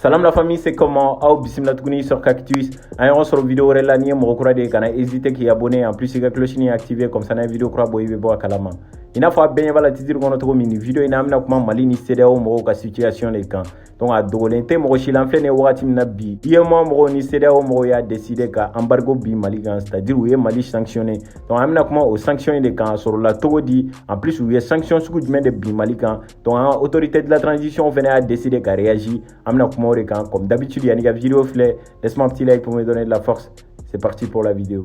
Salam la famille, c'est comment? Aou bismillah tuguni sur Cactus. On sur vidéo là ni mo kura de kana hésiter qui abonner en plus la cloche ni activer comme ça na vidéo kura boy be kalama. Ina fa benye bala titir kono to mini vidéo ina amna kuma mali ni CEDEAO mo ka situation les camps. Donc a dolente mo shilanfle ne wakati mna bi. Iye mo ni CEDEAO mo ya décider ka embargo bi Mali kan, c'est-à-dire où est Mali sanctionné. Donc amna kuma aux sanctions des camps sur la Togo dit en plus où est sanctions sous du de bi Mali kan. Donc autorité de la transition venait à décider qu'à réagir amna kuma comme d'habitude, il y a une vidéo flé. Laisse-moi un petit like pour me donner de la force. C'est parti pour la vidéo.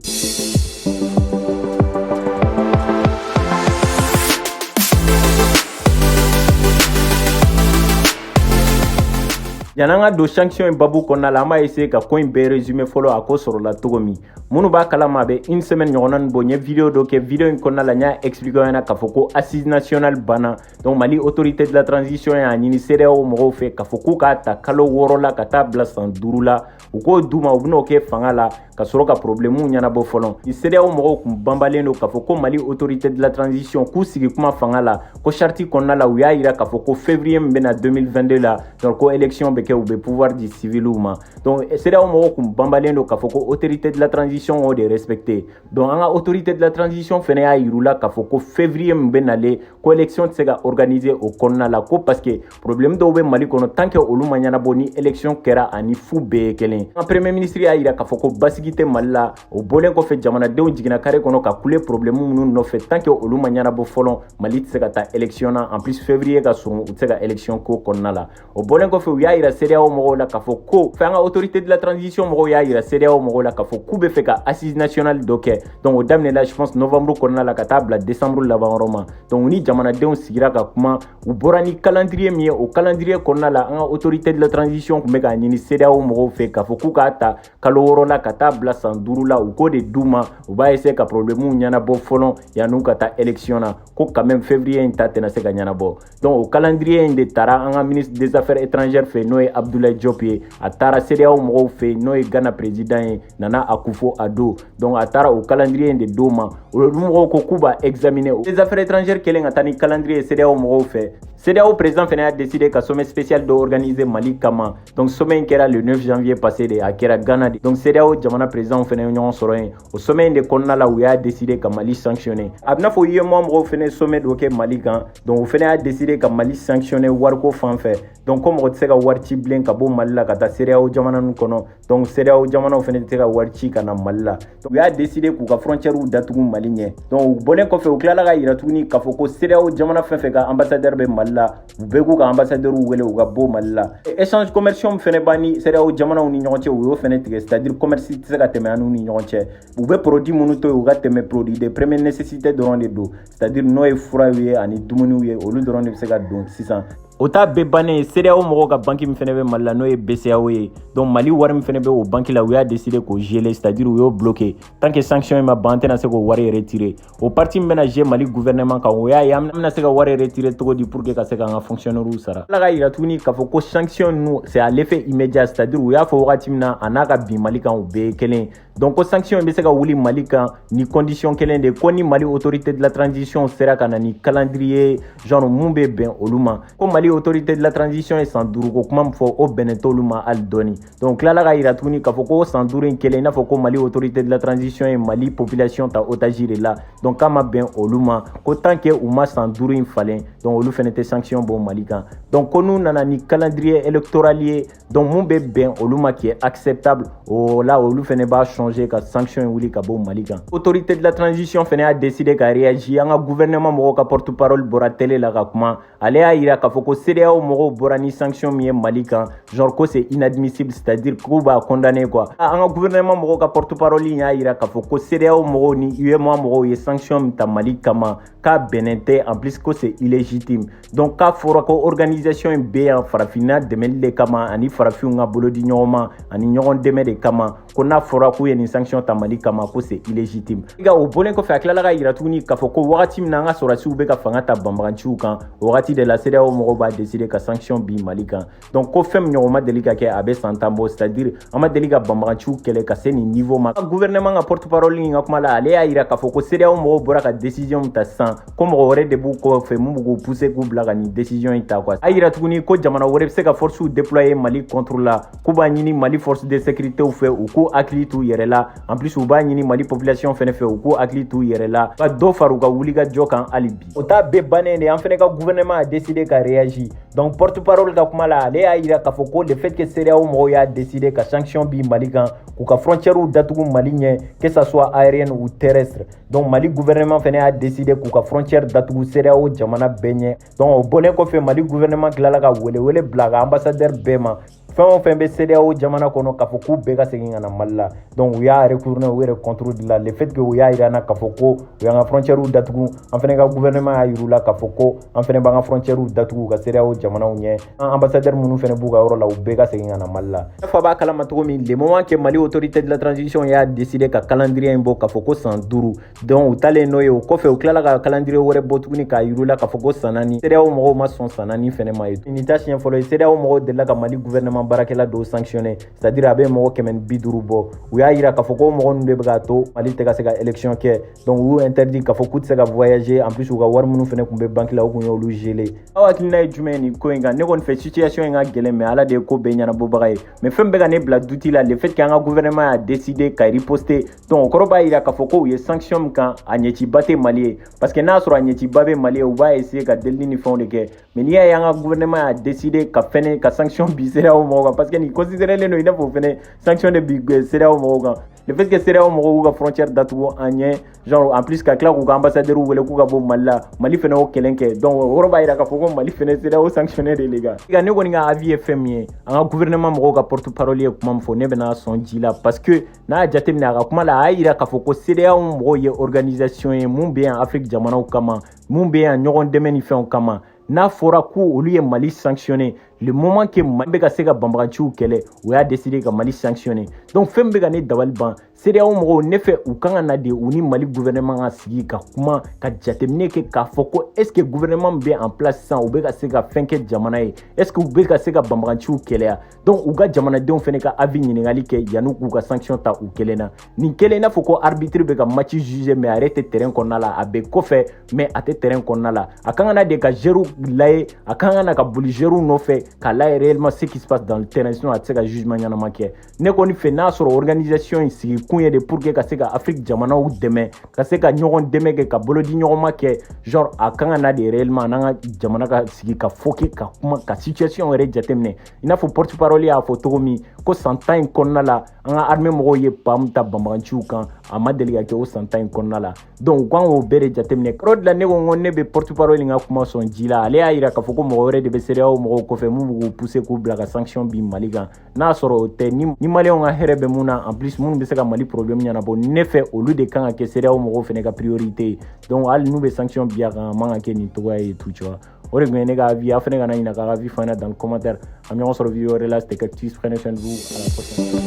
Yananga do sanction babu konna la ma essayer ka coin be résumé follow à cause sur la Togomi. Munu ba kala mabe une semaine nyonan bonye vidéo do ke vidéo en konna la nya expliquer na ka foko assise nationale bana. Donc Mali autorité de la transition ya ni CEDEAO mo fe ka foko ka ta kalo woro la ka ta bla san durula u ko duma u no ke fangala ka soro ka problème nyana bo folon. Ni CEDEAO mo ko bambaleno ka foko Mali autorité de la transition ku sigi kuma fangala ko charti konna la u ya ira ka foko février mbena 2022 la donc ko élection ke ou be pouvoir du civil ou ma. Donc CEDEAO mo ko bambaleno ka foko autorité de la transition o de respecter. Donc anga autorité de la transition fene ya irula ka foko février mbenale ko élection tsega organiser au konna la ko parce que problème do be Mali kono tant que olu manyana boni élection kera ani fu be kelen. En premier ministre ya ira ka foko basigite malla o bolen ko fe jamana de jigina kare kono ka kule problème munu no fe tant que olu manyana bo folon Mali tsega ta élection en plus février ka so tsega élection ko konna la o bolen ko fe ya ira CEDEAO mo la ka foko fanga autorité de la transition mo ya ira CEDEAO mo la ka foko be fe ka assise nationale doké. Donc au damne là je pense novembre konna la ka table décembre la ba roma. Donc ni jamana de sigira ka kuma u borani calendrier mi au calendrier konna la en autorité de la transition ko meka ni CEDEAO mo fe ka foko ka ta kaloro la ka table sans duru la ou ko de duma u ba essayer ka problème nyana bo folon ya nu ka ta élection na ko quand même février intate na se ka nyana bo. Donc au calendrier de tara en ministre des affaires étrangères fait Noé Abdoulaye Diop a tara CEDEAO mo fait Noé Ghana président Nana Akufo-Addo. Donc a tara au calendrier de doma o mo ko kuba examiner les affaires étrangères kelen atani calendrier CEDEAO mo fait CEDEAO président a décidé qu'un sommet spécial d'organiser Mali Kama. Donc sommet qui era le 9 janvier passé de Akera Ghana. Donc CEDEAO jamana président fait union soroin. Au sommet de konna la où il a décidé que Mali sanctionné. Abna fo yé moi mo fait sommet de Mali kan. Donc on fait a décidé que Mali sanctionné warko fan fait. Donc comme on sait que warchi blen ka bo Mali la kata CEDEAO jamana nu kono. Donc CEDEAO jamana fait teka warchi kana Mali la. Donc il a décidé que la frontière ou datugu Mali nye. Donc bolen ko fait au klala ga ira tuni ka foko CEDEAO jamana fait ka ambassadeur be Mali la begu ka ambassadeur wele u ga bo Mali échange commercial fene bani CEDEAO jamana uni ñoŋoce u fene tige c'est-à-dire commerce tse ka teme anu ni ñoŋoce u be produit munu to u ga teme produit de première nécessité dɔrɔn de do c'est-à-dire no ye fura ye ani dumuni ye olu dɔrɔn de be se ka don sisan o ta be bannen CEDEAO mɔgɔ ka banque min fɛnɛ bɛ Mali la n'o ye BCEAO ye. Donc Mali wari min fɛnɛ bɛ o banque la u y'a décidé k'o geler c'est-à-dire u y'o bloqué tant que sanction in ma ban an tɛna se k'o wari retirer. O parti min bɛna geler Mali gouvernement kan o y'a ye an bɛna se ka wari retirer cogo di pour que ka se k'an ka fonctionnaires sara. Ala ka yira tuguni k'a fɔ ko sanction ninnu c'est à l'effet immédiat c'est-à-dire u y'a fɔ wagati min na a n'a ka bin Mali kan o bɛɛ ye kelen. Donc ko sanction in bɛ se ka wuli Mali kan ni condition kelen de ko ni Mali autorité de la transition sera ka na ni calendrier genre mun bɛ bɛn olu ma. Ko Mali autorité de la transition est sans doute ko kuma fo o benetoluma al doni. Donc là la ira tuni ka fo ko sans doute kele na fo ko Mali autorité de la transition et Mali population ta otajire là. Donc kama ben oluma ko tant que uma sans doute falen donc olu fenete sanction bon Mali kan. Donc konu nana ni calendrier électoral donc mon be ben oluma qui est acceptable o là olu fene ba changer ka sanction wuli ka bon Mali kan. Autorité de la transition fene a décidé ka réagir en gouvernement mo ka porte-parole bora télé la ka kuma ale a ira ka fo ko CEDEAO mogo borani sanction mi Mali kan genre ko c'est inadmissible c'est-à-dire ko ba condamner quoi en gouvernement mogo ka porte-parole ya ira ka fo ko CEDEAO mogo ni UEMOA mogo ye sanction ta Mali kama ka benente en plus ko c'est illégitime donc ka fora ko organisation be en farafina demel de kama ani farafinga bolo di nyoma ani nyon deme de kama ko na fora ko ye nin sanction ta Mali kama ko c'est illégitime. Iga o bolen ko fe akila ka yira tuguni ka fɔ ko wagati min na an ka sɔrɔsiw bɛ ka fanga ta banbaganciw kan o wagati de la CEDEAO mɔgɔw b'a décider ka sanction bi Mali kan. Donc ko fɛn min ɲɔgɔn ma deli ka kɛ a bɛ san 10 bɔ, c'est-à-dire an ma deli ka banbaganciw kɛlɛ ka se nin niveau ma. Gouvernement ka porte-parole in ka kuma la ale y'a yira k'a fɔ ko CEDEAO mɔgɔw bɔra ka décision ta sisan ko mɔgɔ wɛrɛ de b'u kɔfɛ mun b'u pousser k'u bila ka nin décision in ta quoi. A yira tuguni ko jamana wɛrɛ bɛ se ka forces déployer Mali contre la k'u b'a ɲini Mali force de sécurité fɛ u k'u hakili t'u yɛrɛ la. En plus u b'a ɲini Mali population fɛnɛ fɛ u k'u hakili t'u yɛrɛ la ka dɔ fara u ka wulikajɔ kan hali bi. O ta bɛɛ bannen de an fɛnɛ ka gouvernement a décidé ka réagir. Donc porte-parole ka kuma la ale y'a yira k'a fɔ ko le fait que CEDEAO mɔgɔw y'a décidé ka sanction bi Mali kan k'u ka frontières datugu Mali ɲɛ que ça soit aérienne ou terrestre. Donc Mali gouvernement fɛnɛ y'a décidé k'u ka frontières datugu CEDEAO jamana bɛɛ ɲɛ. Donc o bɔlen kɔfɛ Mali gouvernement tilala ka welewele bila ka ambassadeur bɛɛ ma fɛn o fɛn bɛ CEDEAO jamana kɔnɔ k'a fɔ k'u bɛɛ ka segin ka na Mali la. Donc u y'a retourner u yɛrɛ contre de la le fait que u y'a yira an na k'a fɔ ko u y'an ka frontières datugu an fɛnɛ ka gouvernement y'a yir'u la k'a fɔ ko an fɛnɛ b'an ka frontières datugu ka CEDEAO jamanaw ɲɛ an ambassadeur minnu fɛnɛ b'u ka yɔrɔ la u bɛɛ ka segin ka na Mali la. Fa b'a kalama cogo min le moment que Mali autorité de la transition y'a décidé ka calendrier in bɔ k'a fɔ ko san 5 donc u talen n'o ye o kɔfɛ u tilala ka calendrier wɛrɛ bɔ tuguni k'a yir'u la k'a fɔ ko san 4 CEDEAO mɔgɔw ma sɔn san 4 fɛnɛ ma ye. Nin t'a siɲɛ fɔlɔ ye CEDEAO mɔgɔw delila ka Mali gouvernement baarakɛla dɔw sanctionné c'est-à-dire a bɛ mɔgɔ 150 bɔ u y'a yira k'a fɔ ko mɔgɔ ninnu de bɛ k'a to Mali tɛ ka se ka élection kɛ donc u y'u interdit k'a fɔ k'u tɛ se ka voyager en plus u ka wari minnu fɛnɛ tun bɛ banque la u tun y'olu gelé. Aw hakilina ye jumɛn ye nin ko in kan ne kɔni fɛ situation in ka gɛlɛn mais ala de ye ko bɛɛ ɲɛnabɔbaga ye mais fɛn bɛ ka ne bila douti la le fait que an ka gouvernement a décidé ka riposter donc o kɔrɔ b'a yira k'a fɔ ko u ye sanction min kan a ɲɛciba tɛ Mali ye parce que n'a sɔrɔ a ɲɛciba bɛ Mali ye u b'a essayer ka delili ni fɛnw de kɛ mais n'i y'a ye an ka gouvernement a décidé ka fɛnɛ ka sanction bi CEDEAO mɔgɔw kan parce que nin considéré len i n'a fɔ fɛnɛ sanction de bi CEDEAO mɔgɔw kan le fait que CEDEAO mɔgɔw y'u ka frontière datugu an ɲɛ genre en plus ka tila k'u ka ambassadeur wele k'u ka bɔ Mali la Mali fɛnɛ y'o kɛlɛ kɛ donc o kɔrɔ b'a yira k'a fɔ ko Mali fɛnɛ CEDEAO sanctionné de les gars. Ne kɔni ka avis ye fɛn min ye an ka gouvernement mɔgɔw ka porte-parole ye kuma min fɔ ne bɛna sɔn ji la parce que n'a y'a jateminɛ a ka kuma la a y'a yira k'a fɔ ko CEDEAO mɔgɔw ye organisation ye mun bɛ yan Afrique jamanaw kama mun bɛ yan ɲɔgɔn dɛmɛ ni fɛnw kama n'a fɔra ko olu ye Mali sanctionné le moment que Mali bɛ ka se ka banbaganciw kɛlɛ u y'a décidé ka Mali sanctionné donc fɛn bɛ ka ne dabali ban CEDEAO mɔgɔw ne fɛ u kan ka na de u ni Mali gouvernement ka sigi ka kuma ka jateminɛ kɛ k'a fɔ ko est ce que gouvernement min bɛ en place sisan u bɛ ka se ka fɛn kɛ jamana ye est ce que u bɛ ka se ka banbaganciw kɛlɛya donc u ka jamanadenw fɛnɛ ka avis ɲininkali kɛ yanni k'u ka sanction ta u kelen na nin kelen i n'a fɔ ko arbitre bɛ ka match juger mais a yɛrɛ tɛ terrain kɔnɔna la a bɛ kɔfɛ mais a tɛ terrain kɔnɔna la a kan ka na de ka joueurs layɛ a kan ka na ka boli joueurs nɔfɛ k'a layɛ réellement ce qui se passe dans le terrain sinon a tɛ se ka jugement ɲɛnama kɛ ne kɔni fɛ n'a sɔrɔ organisation in sigi kun ye de pour que ka se ka Afrique jamanaw dɛmɛ ka se ka ɲɔgɔn dɛmɛ kɛ ka bolodi ɲɔgɔn ma kɛ genre a kan ka na de réellement n'an ka jamana ka sigi ka foke ka kuma ka situation yɛrɛ jateminɛ i n'a fɔ porte-parole y'a fɔ cogo min ko san 10 in kɔnɔna la an ka armée mɔgɔw ye pam ta banbaganciw kan a ma deli ka kɛ o san 10 in kɔnɔna la donc u kan k'o bɛɛ de jateminɛ yɔrɔ de la ne ko ne bɛ porte-parole in ka kuma sɔn ji la ale y'a yira k'a fɔ ko mɔgɔ wɛrɛ de bɛ CEDEAO mɔgɔw kɔfɛ mun b'u pousser k'u bila ka sanction bi Mali kan n'a sɔrɔ o tɛ ni maliyɛnw ka hɛrɛ bɛ mun na en plus minnu bɛ se ka Mali problème ɲɛnabɔ ne fɛ olu de kan ka kɛ CEDEAO mɔgɔw fɛnɛ ka priorité ye donc hali n'u bɛ sanction bi a kan a man ka kɛ nin cogoya ye tout tu vois o de tun ye ne ka avis a fɛnɛ kana ɲina k'a ka avis fɔ an ɲɛna dans le commentaire an bɛ ɲɔgɔn sɔrɔ vidéo wɛrɛ la c'était Cactus prenez soin de vous à la prochaine.